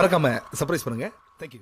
மறக்காம சர்ப்ரைஸ் பண்ணுங்க. தேங்க்யூ.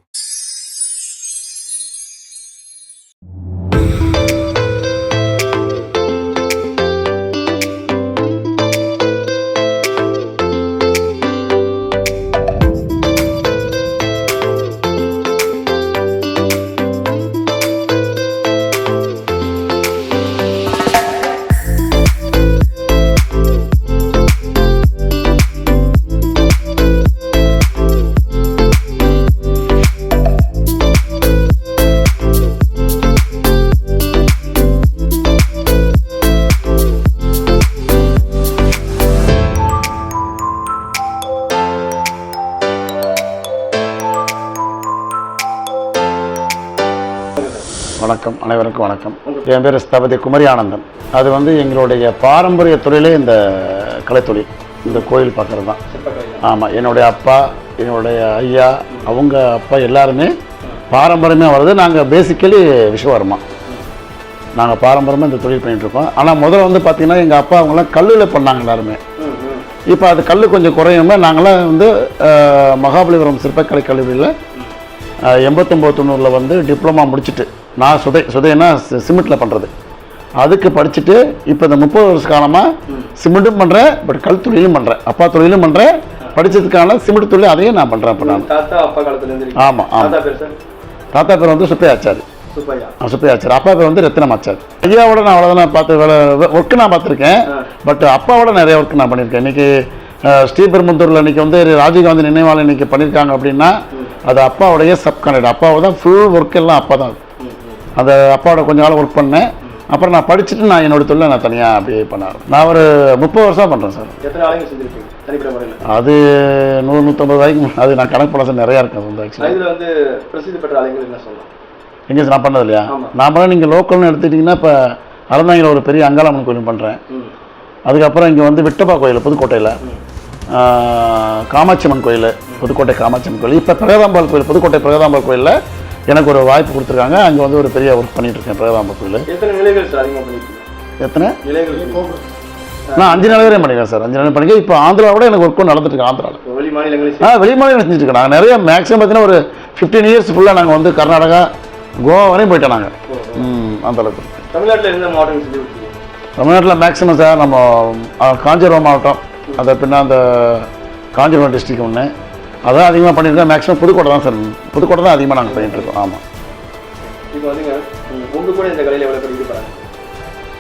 வணக்கம், அனைவருக்கும் வணக்கம். என் பேர் ஸ்தபதி குமரி ஆனந்தன். அது வந்து எங்களுடைய பாரம்பரிய தொழிலே இந்த கலைத்தொழில், இந்த கோயில் பார்க்குறது தான். ஆமாம், என்னுடைய அப்பா, என்னுடைய ஐயா, அவங்க அப்பா எல்லாருமே பாரம்பரியமாக வருது. நாங்கள் பேசிக்கலி விஸ்வகர்மா, நாங்கள் பாரம்பரியமாக இந்த தொழில் பண்ணிகிட்ருக்கோம். ஆனால் முதல்ல வந்து பார்த்திங்கன்னா எங்கள் அப்பா அவங்களாம் கல்லில் பண்ணாங்க எல்லாருமே. இப்போ அது கல் கொஞ்சம் குறையுமே நாங்களாம் வந்து மகாபலிபுரம் சிற்பக்கலை கல்லூரியில் 89-90 வந்து டிப்ளமா முடிச்சுட்டு, நான் சுதைன்னா சிமெண்ட்டில் பண்ணுறது, அதுக்கு படிச்சுட்டு இப்போ இந்த 30 வருஷ காலமாக சிமெண்ட்டும் பண்ணுறேன், பட் கல் தொழிலும் பண்ணுறேன், அப்பா தொழிலும் பண்ணுறேன். படித்ததுக்கான சிமெண்ட் தொழில் அதையும் நான் பண்ணுறேன். இப்போ நான் ஆமாம் ஆமாம். தாத்தா பேர் வந்து சுப்பையாச்சாரி. சுப்பையாச்சாரி. அப்பா பேர் வந்து ரத்தினமாச்சாரி. ஐயாவோட நான் அவ்வளோதான் பார்த்து ஒர்க்கு நான் பார்த்துருக்கேன். பட் அப்பாவோட நிறைய ஒர்க் நான் பண்ணியிருக்கேன். இன்றைக்கி ஸ்ரீபெரும்புத்தூரில் இன்றைக்கி வந்து ராஜீவ்காந்தி நினைவாலயம் இன்றைக்கி பண்ணியிருக்காங்க அப்படின்னா அது அப்பாவுடைய சப்கான்ட்ராக்ட். அப்பாவை தான் ஃபுல் ஒர்க் எல்லாம் அப்பா தான். அந்த அப்பாவோட கொஞ்ச நாள் ஒர்க் பண்ணேன். அப்புறம் நான் படிச்சுட்டு நான் என்னோட தொழிலை நான் தனியாக அப்படியே பண்ணேன். நான் ஒரு 30 வருஷம் பண்ணுறேன் சார். அது 100-150 வரைக்கும் அது நான் கணக்கு பண்ண சார், நிறையா இருக்கும். எங்கே நான் பண்ணது இல்லையா? நான் பண்ண நீங்கள் லோக்கல்னு எடுத்துக்கிட்டிங்கன்னா இப்போ அறந்தாங்கில் ஒரு பெரிய அங்காளம்மன் கோயில் பண்ணுறேன். அதுக்கப்புறம் இங்கே வந்து விட்டப்பா கோயில் புதுக்கோட்டையில், காமாட்சியம்மன் கோயில் புதுக்கோட்டை காமாட்சியம்மன் கோயில், இப்போ பிரகதாம்பாள் கோயில் புதுக்கோட்டை பிரகதாம்பாள் கோயிலில் எனக்கு ஒரு வாய்ப்பு கொடுத்துருக்காங்க. அங்கே வந்து ஒரு பெரிய ஒர்க் பண்ணிகிட்டு இருக்கேன் பிரகதாம்பாள் கோயில். எத்தனை? நான் 5 நிலை வரையும் பண்ணிக்கிறேன் சார். 5 நிலை பண்ணிக்க. இப்போ ஆந்திராவோட எனக்கு ஒர்க் நடந்துட்டு இருக்கு. ஆந்திராவில் வெளி மாநிலம் செஞ்சுட்டு இருக்கேன். நாங்கள் நிறைய மேக்ஸிமம் பார்த்தீங்கன்னா ஒரு 15 இயர்ஸ் ஃபுல்லாக நாங்கள் வந்து கர்நாடகா, கோவா வரையும் போயிட்டோம் நாங்கள். அந்தளவுக்கு. தமிழ்நாட்டில் மேக்ஸிமம் சார் நம்ம காஞ்சிபுரம் மாவட்டம், அதை பின்னா அந்த காஞ்சிபுரம் டிஸ்ட்ரிக்ட் ஒன்று அதான் அதிகமாக பண்ணியிருக்கோம். மேக்ஸிமம் புதுக்கோட்டை தான் சார். புதுக்கோட்டை தான் அதிகமாக நாங்கள் பண்ணிகிட்ருக்கோம். ஆமாம்.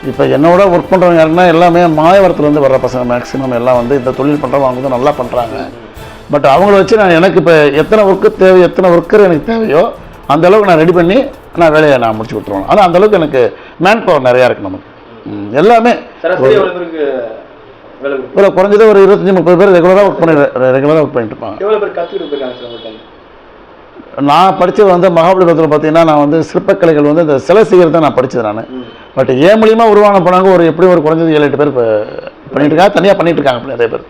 இப்போ என்னோட ஒர்க் பண்ணுறவங்க யாருன்னா எல்லாமே மாயவரத்துலேருந்து வர்ற பசங்க மேக்ஸிமம் எல்லாம் வந்து இந்த தொழில் பண்ணுறவங்க அவங்க வந்து நல்லா பண்ணுறாங்க. பட் அவங்கள வச்சு நான் எனக்கு இப்போ எத்தனை ஒர்க்கு தேவை, எத்தனை ஒர்க்கர் எனக்கு தேவையோ அந்த அளவுக்கு நான் ரெடி பண்ணி நான் வேலையை நான் முடிச்சு கொடுத்துருவேன். ஆனால் அந்தளவுக்கு எனக்கு மேன் பவர் நிறையா இருக்குது நமக்கு. எல்லாமே இல்லை குறைஞ்சது ஒரு 25-30 பேர் ரெகுலராக ஒர்க் பண்ணிட்டு இருப்பாங்க. நான் படித்தது வந்து மகாபலிபுரத்தில் பார்த்தீங்கன்னா நான் வந்து சிற்பக்கலைகள் வந்து இந்த சிலை செய்கிறது தான் நான் படித்தது நான். பட் ஏன் மூலியமாக உருவான போனாங்க ஒரு எப்படி ஒரு குறைஞ்சது 7-8 பேர் இப்போ பண்ணிட்டு இருக்காங்க, தனியாக பண்ணிட்டு இருக்காங்க அப்படி நிறைய பேர்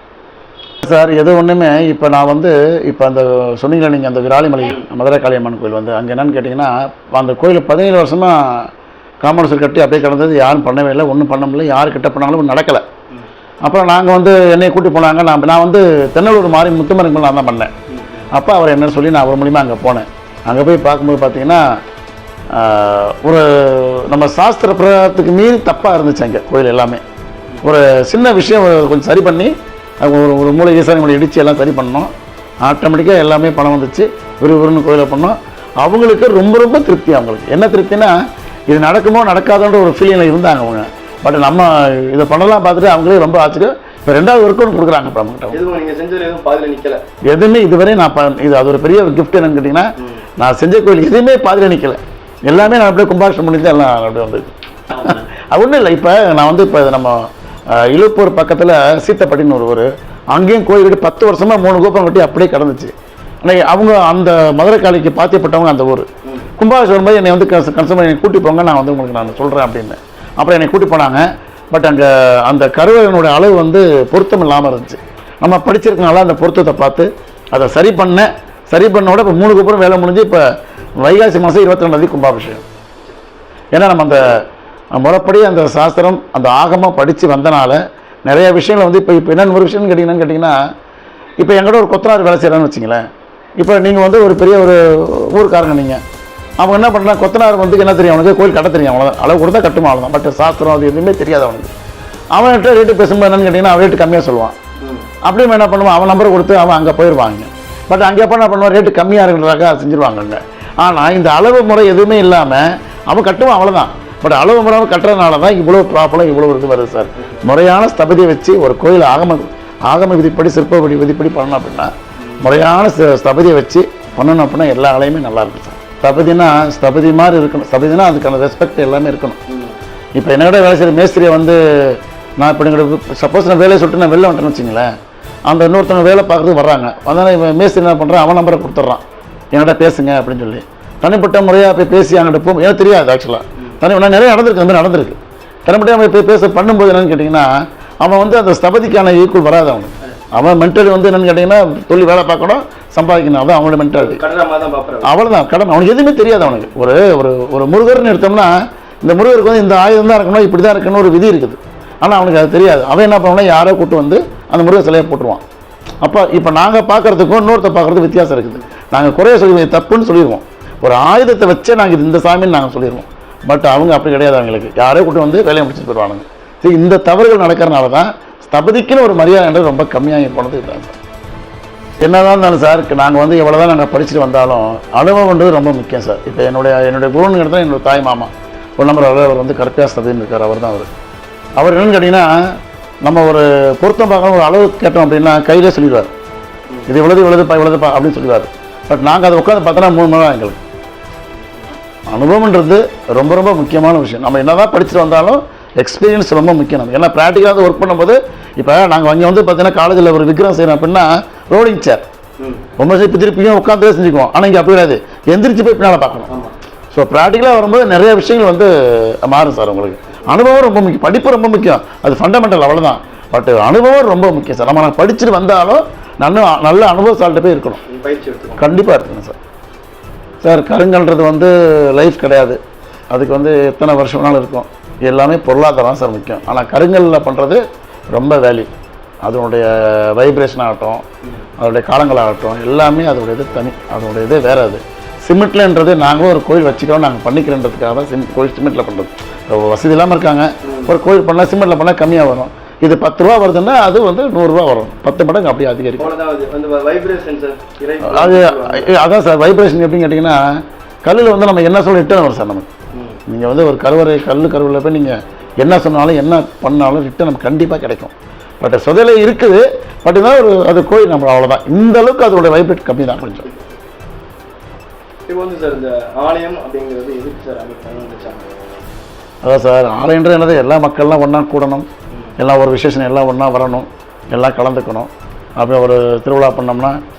சார். எது ஒன்றுமே இப்போ நான் வந்து இப்போ அந்த சொன்னீங்களா நீங்கள் அந்த விராலிமலை மதுரை காளியம்மன் கோயில் வந்து அங்கே என்னென்னு கேட்டிங்கன்னா அந்த கோயில் 17 வருஷமாக காம்பவுண்ட் சுவர் கட்டி அப்படியே கிடந்தது. யாரும் பண்ணவே இல்லை, ஒன்றும் பண்ண முடியல, யார் கிட்ட பண்ணாலும் நடக்கலை. அப்புறம் நாங்கள் வந்து என்னை கூட்டி போனாங்க. நான் வந்து தென்னலூர் மாறி முத்துமரங்கள் நான் தான் பண்ணேன். அப்போ அவர் என்ன சொல்லி நான் அவர் மூலிமா அங்கே போனேன். அங்கே போய் பார்க்கும்போது பார்த்தீங்கன்னா ஒரு நம்ம சாஸ்திர பிரகாரத்துக்கு மீறி தப்பாக இருந்துச்சு அங்கே கோயில் எல்லாமே. ஒரு சின்ன விஷயம் கொஞ்சம் சரி பண்ணி ஒரு மூளை ஈசானி மூளை இடித்து எல்லாம் சரி பண்ணோம். ஆட்டோமேட்டிக்காக எல்லாமே பணம் வந்துச்சு. விறுவிறுன்னு கோயிலை பண்ணோம். அவங்களுக்கு ரொம்ப ரொம்ப திருப்தி. அவங்களுக்கு என்ன திருப்தினா இது நடக்குமோ நடக்காதோன்ற ஒரு ஃபீலிங்கில் இருந்தாங்க அவங்க. பட் நம்ம இதை பண்ணலாம் பார்த்துட்டு அவங்களே ரொம்ப ஆச்சரியம். இப்போ 2வது ஒர்க்கு கொடுக்குறாங்க. இப்போ நம்மகிட்ட எதுவுமே இதுவரை நான் இது அது ஒரு பெரிய ஒரு கிஃப்ட் என்னன்னு கேட்டிங்கன்னா நான் செஞ்ச கோயில் எதுவுமே பாதியில் நிற்கலை. எல்லாமே நான் அப்படியே கும்பாஷம் முடிஞ்சு எல்லாம் அப்படியே வந்து அது ஒன்றும் இல்லை. இப்போ நான் வந்து இப்போ நம்ம இழுப்பூர் பக்கத்தில் சீத்தப்பட்டின்னு ஒரு ஊர், அங்கேயும் கோயில் கட்டி 10 வருஷமாக 3 கோபுரம் கட்டி அப்படியே கிடந்துச்சு. ஆனால் அவங்க அந்த மதுரை காளிக்கு பாத்தியப்பட்டவங்க அந்த ஊர். கும்பாஷம் வரும்போது என்னை வந்து கன்சல்ட் என்னை கூட்டி போங்க, நான் வந்து உங்களுக்கு நான் சொல்கிறேன் அப்படின்னு. அப்புறம் என்னை கூட்டி போனாங்க. பட் அங்கே அந்த கருவறையினுடைய அளவு வந்து பொருத்தம் இல்லாமல் இருந்துச்சு. நம்ம படிச்சிருக்கனால அந்த பொருத்தத்தை பார்த்து அதை சரி பண்ணோட இப்போ 3 கோபுரம் வேலை முடிஞ்சு இப்போ வைகாசி மாதம் 22ஆம் தேதி கும்பாபிஷேகம். ஏன்னா நம்ம அந்த முறைப்படி அந்த சாஸ்திரம் அந்த ஆகமாக படித்து வந்தனால நிறைய விஷயங்கள் வந்து இப்போ என்னென்ன ஒரு விஷயம்னு கேட்டிங்கன்னா இப்போ எங்கள்கிட்ட ஒரு கொத்தனார் வேலை செய்கிறான்னு வச்சிங்களேன், இப்போ நீங்கள் வந்து ஒரு பெரிய ஒரு ஊருக்காரங்க நீங்கள், அவங்க என்ன பண்ணுறாங்க, கொத்தனார் வந்து என்ன தெரியும் அவனுக்கு, கோயில் கட்ட தெரியும், அவ்வளோதான், அளவு கொடுத்தா கட்டுமா அவ்வளோதான். பட் சாஸ்திரம் அது எதுவுமே தெரியாது அவனுக்கு. அவன்கிட்ட ரேட்டு பேசும்போது என்னன்னு கேட்டிங்கன்னா அவன் ரேட்டு கம்மியாக சொல்லுவான். அப்படியே என்ன பண்ணுவான், அவன் நம்பரை கொடுத்து அவன் அங்கே போயிடுவாங்க. பட் அங்கே எப்போ என்ன பண்ணுவான், ரேட்டு கம்மியாக இருக்கிறதாக செஞ்சுருவாங்கங்க. ஆனால் இந்த அளவு முறை எதுவுமே இல்லாமல் அவன் கட்டுவான், அவ்வளோதான். பட் அளவு முறை கட்டுறதுனால தான் இவ்வளோ ப்ராப்ளம், இவ்வளோ இது வருது சார். முறையான ஸ்தபதியை வச்சு ஒரு கோயில் ஆகம விதிப்படி சிற்ப விதிப்படி பண்ணணும் அப்படின்னா, முறையான ஸ்தபதியை வச்சு பண்ணணும் அப்படின்னா எல்லா ஆலையுமே நல்லா இருக்கும் சார். ஸ்தபதி மாதிரி இருக்கணும். ஸ்தபதினா அதுக்கான ரெஸ்பெக்ட் எல்லாமே இருக்கணும். இப்போ என்னோட வேலை செய்கிற மேஸ்திரியை வந்து நான் இப்போ எங்களுக்கு சப்போஸ் நான் வேலையை சொல்லிட்டு நான் வெளில வந்துட்டேன்னு வச்சுங்களேன், அந்த இன்னொருத்தவங்க வேலை பார்க்குறதுக்கு வர்றாங்க, அதனால் இவன் மேஸ்திரி என்ன பண்ணுறான், அவன் நம்பரை கொடுத்துட்றான், என்கிட்ட பேசுங்க அப்படின்னு சொல்லி. தனிப்பட்ட முறையாக போய் பேசி அங்கிட்ட போகும் எனக்கு தெரியாது ஆக்சுவலாக. நான் நிறைய நடந்திருக்கு, அந்த மாதிரி நடந்திருக்கு. தனிப்பட்ட போய் பேச பண்ணும்போது என்னென்னு கேட்டிங்கன்னா, அவன் வந்து அந்த ஸ்தபதிக்கான ஈக்குவல் வராது அவனுக்கு. அவன் மென்டாலிட்டி வந்து என்னென்னு கேட்டிங்கன்னா, தொழில் வேலை பார்க்கணும், சம்பாதிக்கணும், அதான் அவனோட மென்டாலிட்டி. அவ்வளோதான் கடன். அவனுக்கு எதுவுமே தெரியாது அவனுக்கு. ஒரு ஒரு ஒரு முருகர்னு எடுத்தோம்னா, இந்த முருகருக்கு வந்து இந்த ஆயுதம் தான் இருக்கணும், இப்படி தான் இருக்கணும் ஒரு விதி இருக்குது. ஆனால் அவனுக்கு அது தெரியாது. அவன் என்ன பண்ணுவான்னா, யாரோ கூட்டு வந்து அந்த முருகர் சிலையை போட்டுருவான். அப்போ இப்போ நாங்கள் பார்க்குறதுக்கும் இன்னொருத்த பார்க்குறதுக்கு வித்தியாசம் இருக்குது. நாங்கள் குறைய சொல்லி தப்புன்னு சொல்லிடுவோம். ஒரு ஆயுதத்தை வச்சே நாங்கள் இந்த சாமின்னு நாங்கள் சொல்லிடுவோம். பட் அவங்க அப்படி கிடையாது. அவங்களுக்கு யாரோ கூட்டு வந்து வேலையை முடிச்சுட்டு போயிடுவானுங்க. சரி, இந்த தவறுகள் நடக்கிறனால தான் ஸ்தபதிக்குன்னு ஒரு மரியாதைன்றது ரொம்ப கம்மியாகி போனது இதுதான் சார். என்னதான் இருந்தாலும் சார், நாங்கள் வந்து எவ்வளோ தான் நாங்கள் படிச்சுட்டு வந்தாலும் அனுபவம்ன்றது ரொம்ப முக்கியம் சார். இப்போ என்னுடைய குருன்னு எடுத்தால் என்னோட தாய் மாமா ஒரு நம்பர் அவர் வந்து கரெக்டாக ஸ்தபதின்னு இருக்கார். அவர் தான் அவர் என்னென்னு கேட்டிங்கன்னா, நம்ம ஒரு பொருத்தம் பார்க்கணும், ஒரு அளவு கேட்டோம் அப்படின்னா கையிலே சொல்லிடுவார், இது இவ்வளோதுப்பா அப்படின்னு சொல்லிடுவார். பட் நாங்கள் அதை உட்காந்து பார்த்தோன்னா 3 மணி நேரம் எங்களுக்கு. அனுபவம்ன்றது ரொம்ப ரொம்ப முக்கியமான விஷயம். நம்ம என்ன தான் படிச்சுட்டு வந்தாலும் எக்ஸ்பீரியன்ஸ் ரொம்ப முக்கியம். நம்ம ஏன்னா ப்ராக்டிக்கலாக ஒர்க் பண்ணும்போது, இப்போ நாங்கள் அங்கே வந்து பார்த்தீங்கன்னா காலேஜில் ஒரு விக்ரம் செய்யணும் அப்படின்னா ரோலிங் சேர் ரொம்ப திருப்பியும் உட்காந்து செஞ்சுக்குவோம். ஆனால் இங்கே அப்படி கிடையாது, எந்திரிச்சு போய் பின்னால் பார்க்கணும். ஸோ ப்ராக்டிக்கலாக வரும்போது நிறைய விஷயங்கள் வந்து மாறும் சார். உங்களுக்கு அனுபவம் ரொம்ப முக்கியம், படிப்பு ரொம்ப முக்கியம், அது ஃபண்டமெண்டல் அவ்வளோதான். பட் அனுபவம் ரொம்ப முக்கியம் சார். நம்ம படிச்சுட்டு வந்தாலும் நல்ல அனுபவசாலிட்ட போய் இருக்கணும், கண்டிப்பாக இருக்கணும் சார். சார் கருங்கல்ன்றது வந்து லைஃப் கிடையாது, அதுக்கு வந்து எத்தனை வருஷம் வேணாலும் இருக்கும். எல்லாமே பொருளாதாரம் சார் முக்கியம். ஆனால் கருங்கல்லில் பண்ணுறது ரொம்ப வேல்யூ. அதனுடைய வைப்ரேஷன் ஆகட்டும், அதோடைய காலங்களாகட்டும், எல்லாமே அதோடைய இது தனி, அதோடைய இதே வேறு. அது சிமெண்ட்லன்றது நாங்களும் ஒரு கோயில் வச்சுக்கிறோம், நாங்கள் பண்ணிக்கிறோன்றதுக்காக தான் கோயில் சிமெண்ட்டில் பண்ணுறது. வசதி இல்லாமல் இருக்காங்க, ஒரு கோயில் பண்ணால் சிமெண்ட்டில் பண்ணால் கம்மியாக வரும். இது 10 ரூபா வருதுன்னா அது வந்து 100 ரூபா வரும், 10 மடங்கு அப்படியே அதிகரிக்கும். அது அதான் சார் வைப்ரேஷன். எப்படின்னு கேட்டிங்கன்னா, கல்லில் வந்து நம்ம என்ன சொல்ல ரிட்டர்ன் வரும் சார் நமக்கு. நீங்கள் வந்து ஒரு கருவறையில் போய் நீங்கள் என்ன சொன்னாலும் என்ன பண்ணாலும் ரிட்டர்ன் நமக்கு கண்டிப்பாக கிடைக்கும். பட் சொதையில இருக்குது, பட் இருந்தால் அது கோயில் நம்ம அவ்வளோதான். இந்த அளவுக்கு அதோட வைப்ரேட் கம்மி தான் கொஞ்சம். இப்போ வந்து சார் இந்த ஆலயம் அப்படிங்கிறது எதுக்கு சார் அமைச்சாங்க? அதான் சார், ஆலயன்றது என்னது, எல்லா மக்கள்லாம் ஒன்றா கூடணும், எல்லாம் ஒரு விசேஷம் எல்லாம் ஒன்றா வரணும், எல்லாம் கலந்துக்கணும். அப்படியே ஒரு திருவிழா பண்ணோம்னா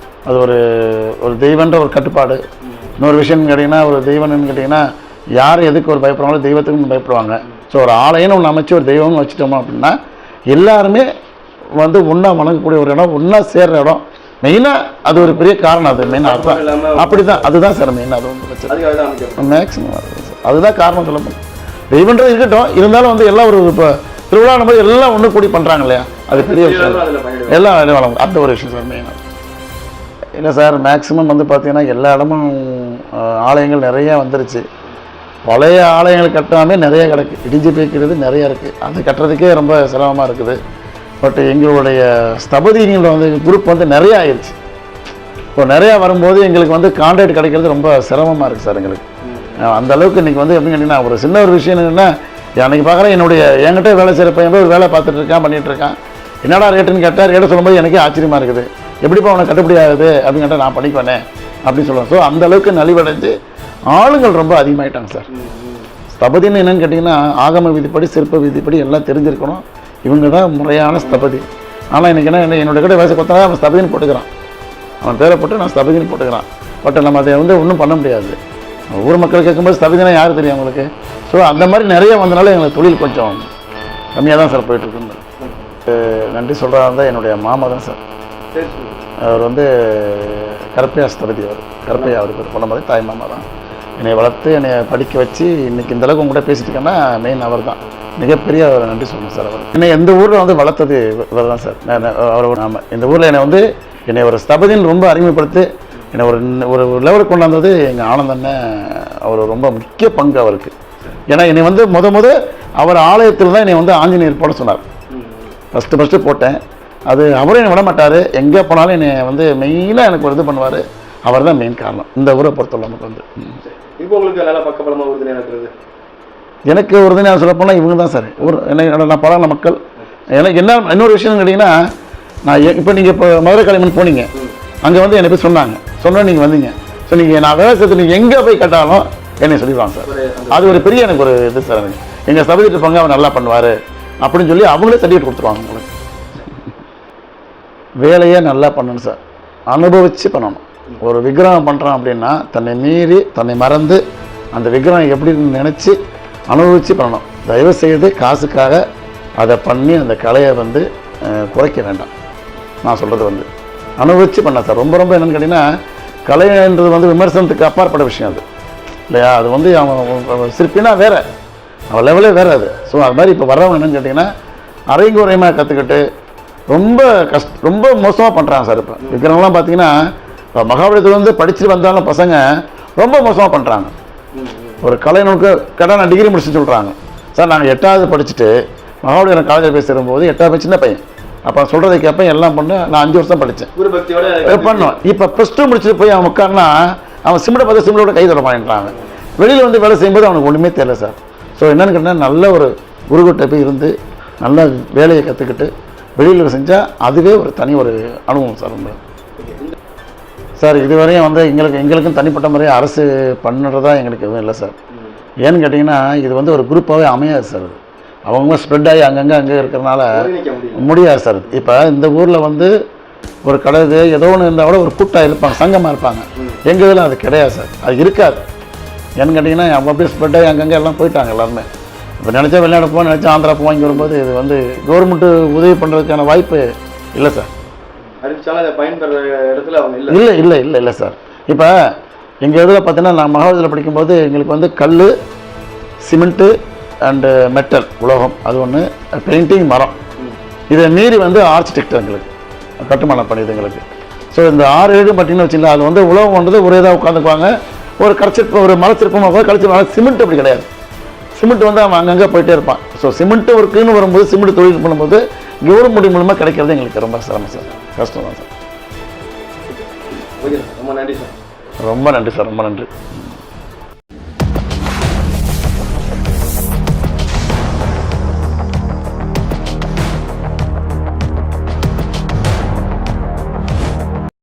அது ஒரு தெய்வன்ற ஒரு கட்டுப்பாடு. இன்னொரு விஷயம்னு கேட்டிங்கன்னா, ஒரு தெய்வம்னு கேட்டிங்கன்னா யார் எதுக்கு ஒரு பயப்படுவாங்களோ தெய்வத்துக்கும் பயப்படுவாங்க. ஸோ ஒரு ஆலயம்னு ஒன்று அமைச்சு ஒரு தெய்வம்னு வச்சுட்டோமா அப்படின்னா எல்லாருமே வந்து ஒன்றா வணங்கக்கூடிய ஒரு இடம், ஒன்றா சேர்ற இடம். மெயினாக அது ஒரு பெரிய காரணம். அது மெயினாக அதுதான், அப்படி தான், அதுதான் சார் மெயினாக. அது வந்து மேக்ஸிமம் அதுதான் காரணம் சொல்ல முடியும். தெய்வன்றது இருக்கட்டும், இருந்தாலும் வந்து எல்லாம் ஒரு இப்போ திருவிழா போது எல்லாம் ஒன்று கூடி பண்ணுறாங்க இல்லையா, அது பெரிய விஷயம். எல்லாம் அந்த ஒரு விஷயம் சார் மெயினாக. இல்லை சார், மேக்ஸிமம் வந்து பார்த்தீங்கன்னா எல்லா இடமும் ஆலயங்கள் நிறையா வந்துருச்சு. பழைய ஆலயங்கள் கட்டாமே நிறைய கிடக்கு, இடிஞ்சு போய்க்கிறது நிறையா இருக்குது. அது கட்டுறதுக்கே ரொம்ப சிரமமாக இருக்குது. பட் எங்களுடைய ஸ்தபதிங்களோட வந்து குரூப் வந்து நிறையா ஆயிடுச்சு. இப்போ நிறையா வரும்போது எங்களுக்கு வந்து கான்ட்ராக்ட் கிடைக்கிறது ரொம்ப சிரமமாக இருக்குது சார் எங்களுக்கு. அந்த அளவுக்கு இன்றைக்கி வந்து எப்படின்னு கேட்டிங்கன்னா, ஒரு சின்ன ஒரு விஷயம் என்னென்னா, அன்றைக்கி பார்க்குறேன் என்கிட்ட வேலை செய்கிற பையன் போய் வேலை பார்த்துட்டு இருக்கான், பண்ணிகிட்டு இருக்கான். என்னடா ரேட்டுன்னு கேட்டால் ரேட்டை சொல்லும்போது எனக்கே ஆச்சரியமாக இருக்குது. எப்படிப்பா உனக்கு கட்டுப்படி ஆகுது அப்படின்னு கேட்டால் நான் பண்ணிக்குவேனே அப்படின்னு சொல்லுவேன். ஸோ அந்த அளவுக்கு நலிவடைஞ்சு ஆளுங்கள் ரொம்ப அதிகமாகிட்டாங்க சார். ஸ்தபதின்னு என்னென்னு கேட்டிங்கன்னா, ஆகம விதிப்படி சிற்ப விதிப்படி எல்லாம் தெரிஞ்சிருக்கணும். இவங்க தான் முறையான ஸ்தபதி. ஆனால் இன்றைக்கி என்ன, என்னோட கிட்ட வயசு கொத்தனா அவன் ஸ்தபதின்னு போட்டுக்கிறான், அவன் பேரை போட்டு நான் ஸ்தபதின்னு போட்டுக்கிறான். பட் நம்ம அதை வந்து ஒன்றும் பண்ண முடியாது. ஊர் மக்கள் கேட்கும்போது ஸ்தபதினா யார் தெரியும் அவங்களுக்கு. ஸோ அந்த மாதிரி நிறைய வந்தனால எங்களுக்கு தொழில் கொஞ்சம் கம்மியாக தான் சார் போயிட்டுருக்கு. நன்றி சொல்கிறதா இருந்தால் என்னுடைய மாமா தான் சார். அவர் வந்து கருப்பையா ஸ்தபதி. அவர் கருப்பையா, அவருக்கு பண்ண மாதிரி தாய் மாமா தான். என்னை வளர்த்து என்னை படிக்க வச்சு இன்றைக்கி இந்தளவுக்கு உங்கள்கிட்ட பேசிட்டு இருக்கேன்னா மெயின் அவர் தான். மிகப்பெரிய அவர் நன்றி சொல்லணும் சார். அவர் என்னை எந்த ஊரில் வந்து வளர்த்தது இவர் தான் சார். அவர் நாம் இந்த ஊரில் என்னை ஒரு ஸ்தபதின்னு ரொம்ப அறிமுகப்படுத்தி என்னை ஒரு லெவலுக்கு கொண்டாந்தது எங்கள் ஆனந்தண்ணே. அவர் ரொம்ப முக்கிய பங்கு அவருக்கு. ஏன்னா என்னை வந்து முத அவர் ஆலயத்தில் தான் என்னை வந்து ஆஞ்சநேயர் போட சொன்னார். ஃபஸ்ட்டு போட்டேன். அது அவரும் என்னை விட மாட்டார். எங்கே போனாலும் என்னை வந்து மெயினாக எனக்கு ஒரு இது பண்ணுவார். அவர் தான் மெயின் காரணம் இந்த ஊரை பொறுத்தவரை நமக்கு வந்து. இப்போ உங்களுக்கு நல்லா பக்கபலமாக உறுதுணையாக இருக்கிறது? எனக்கு உறுதுணையாக சொல்லப்போனால் இவங்க தான் சார். நான் பழகின மக்கள். எனக்கு என்ன இன்னொரு விஷயம் கேட்டிங்கன்னா, நான் இப்போ நீங்கள் இப்போ மதுரை காளியம்மன் போனீங்க, அங்கே வந்து என்னை போய் சொன்னால் நீங்கள் வந்தீங்க. ஸோ நீங்கள் நான் விவசாயத்தில் நீங்கள் எங்கே போய் கேட்டாலும் என்னை சொல்லிடுவாங்க சார். அது ஒரு பெரிய எனக்கு ஒரு இது சார். எனக்கு எங்கள் சபதிட்டு இருப்பாங்க, அவர் நல்லா பண்ணுவார் அப்படின்னு சொல்லி அவங்களே சர்டிஃபிகேட் கொடுத்துருவாங்க உங்களுக்கு. வேலையை நல்லா பண்ணணும் சார். அனுபவித்து பண்ணணும். ஒரு விக்கிரகம் பண்ணுறோம் அப்படின்னா தன்னை மீறி தன்னை மறந்து அந்த விக்கிரகம் எப்படின்னு நினச்சி அனுபவித்து பண்ணணும். தயவு செய்து காசுக்காக அதை பண்ணி அந்த கலையை வந்து குறைக்க வேண்டாம். நான் சொல்கிறது வந்து அனுபவித்து பண்ண சார். ரொம்ப என்னென்னு கேட்டிங்கன்னா, கலைன்றது வந்து விமர்சனத்துக்கு அப்பாற்பட்ட விஷயம் அது இல்லையா. அது வந்து அவன் சிற்பினா வேறு, அவன் லெவலே வேறு அது. ஸோ அது மாதிரி இப்போ வர்றவங்க என்னென்னு கேட்டிங்கன்னா, அரைங்குறையமாக கற்றுக்கிட்டு ரொம்ப மோசமாக பண்ணுறாங்க சார். இப்போ விக்கிரகம்லாம் பார்த்தீங்கன்னா, இப்போ மகாபலிபுரத்தில் வந்து படிச்சுட்டு வந்தாலும் பசங்க ரொம்ப மோசமாக பண்ணுறாங்க. ஒரு கலைநுட்ப நான் டிகிரி முடிச்சுன்னு சொல்கிறாங்க சார். நாங்கள் 8வது படிச்சுட்டு மகாபலிபுரம் காலேஜில் போய் சேரும்போது 8வது சின்ன பையன். அப்போ சொல்கிறதை கேட்பேன், எல்லாம் பண்ணு. நான் 5 வருஷம் படித்தேன் பண்ணோம். இப்போ +2 முடிச்சுட்டு போய் அவன் உட்கார்னா அவன் சிமெண்ட்டை பார்த்து சிமெண்டோட கை தொட மாட்டேன்றாங்க. வெளியில் வந்து வேலை செய்யும்போது அவனுக்கு ஒன்றுமே தெரியல சார். ஸோ என்னென்னு கேட்டால், நல்ல ஒரு குருக்கிட்ட போய் இருந்து நல்ல வேலையை கற்றுக்கிட்டு வெளியில் செஞ்சால் அதுவே ஒரு தனி ஒரு அனுபவம் சார். ரொம்ப சார் இதுவரையும் வந்து எங்களுக்கும் தனிப்பட்ட முறையாக அரசு பண்ணுறதா எங்களுக்கு எதுவும் இல்லை சார். ஏன்னு கேட்டிங்கன்னா, இது வந்து ஒரு குரூப்பாகவே அமையாது சார். அது அவங்க ஸ்ப்ரெட் ஆகி அங்கே இருக்கிறனால முடியாது சார். இப்போ இந்த ஊரில் வந்து ஒரு கடை ஏதோ ஒன்று இருந்தால் கூட ஒரு கூட்டாக இருப்பாங்க, சங்கமாக இருப்பாங்க. எங்கள் இதில் அது கிடையாது சார். அது இருக்காது. ஏன்னு கேட்டிங்கன்னா, அவங்க அப்படியே ஸ்ப்ரெட் ஆகி அங்கங்கே எல்லாம் போயிட்டாங்க எல்லாருமே. இப்போ நினச்சா வெளிநாடு போவோம், நினச்சா ஆந்திரா போவோம். இங்கே வரும்போது இது வந்து கவர்மெண்ட்டு உதவி பண்ணுறதுக்கான வாய்ப்பு இல்லை சார். இல்லை சார். இப்போ எங்கள் இதில் பார்த்தீங்கன்னா, நான் மகாபலிபுரத்தில் படிக்கும்போது எங்களுக்கு வந்து கல், சிமெண்ட்டு அண்டு மெட்டல் உலோகம் அது ஒன்று, பெயிண்டிங், மரம். இதை மீறி வந்து ஆர்கிடெக்ட் எங்களுக்கு கட்டுமானம் பண்ணிது எங்களுக்கு. ஸோ இந்த 6 ஏடு பார்த்தீங்கன்னு வச்சுங்களா, அது வந்து உலோகம் பண்ணுறது ஒரே இதாக உட்காந்துக்குவாங்க. ஒரு கரைச்சிருப்போம், ஒரு மலைச்சிருப்போம் கழிச்சிருப்பாங்க. சிமெண்ட் அப்படி கிடையாது. சிமெண்ட் வந்து அவன் அங்கங்கே போயிட்டே இருப்பான். ஸோ சிமெண்ட்டு ஒர்க்குன்னு வரும்போது, சிமெண்ட் தொழில் பண்ணும்போது கவர்மெண்ட் மூலமாக கிடைக்கிறது எங்களுக்கு ரொம்ப சிரமம் சார், கஷ்டம் தான் சார். ரொம்ப நன்றி சார். ரொம்ப நன்றி சார், ரொம்ப நன்றி.